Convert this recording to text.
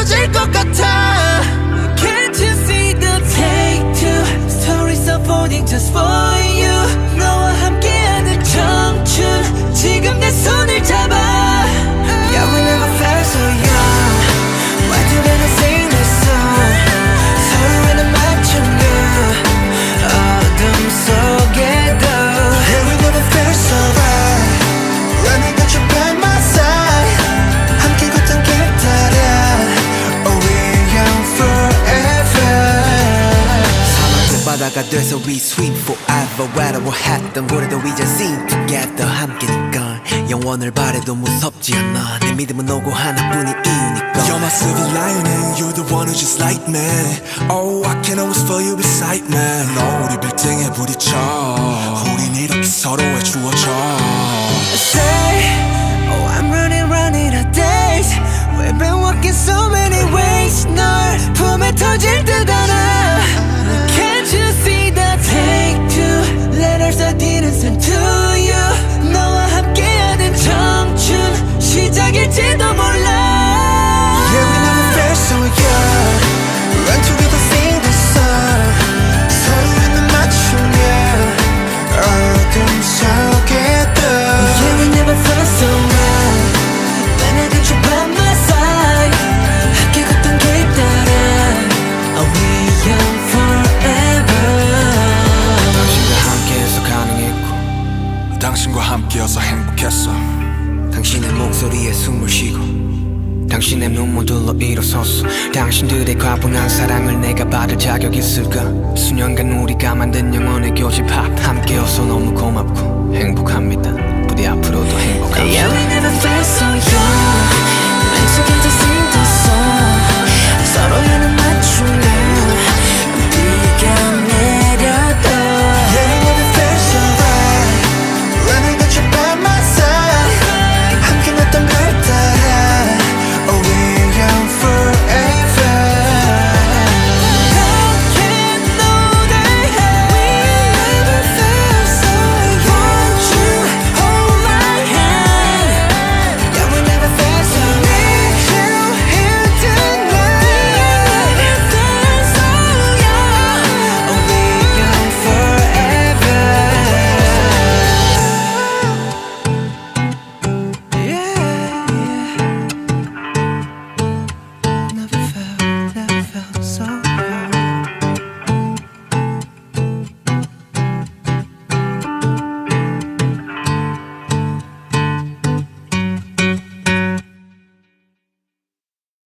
터질 것 같아. Can't you see the take two stories unfolding just for you. 너와 함께하는 청춘 지금 내 손을 잡아. Yeah, we never felt so young. Why do they not sing this song? 서로에는 맞춘 그 어둠 속에도. Yeah, we never felt so right. Running got you by my side. 함께 걷던 길 따라. Oh, we're young forever. 사막 끝바다가 돼서 we swim forever. 외로워했던 고래도 이제 sing together. 함께니까 영원을 바래도 무섭지 않아. 내 믿음은 오고 하나뿐인 이유니까. You're my silver lining, you're the one who's just like me. Oh, I can always feel you beside me. 너 우리 빌딩에 부딪혀. 우린 이렇게 서로에 주어져. Say, oh I'm running out of days. We've been walking so many ways. 널 품에 터질 듯 알아. Can't you see the take two letters I didn't send to you. 너와 함께하는 청춘 시작일지도 몰라. Yeah, we never felt so young. Run together, sing this song. 서로에는 맞추며 어둠 속에도. Yeah, we never felt so right. When I got you by my side. 함께 걷던 길 따라. Are we young forever? 당신과 함께해서 가능했고 당신과 함께여서 행복했어. 당신의 목소리에 숨을 쉬고 당신의 눈물들로 일어섰어. 당신들의 과분한 사랑을 내가 받을 자격 있을까? 수년간 우리가 만든 영혼의 교집합 함께여서 너무 고맙고 행복합니다.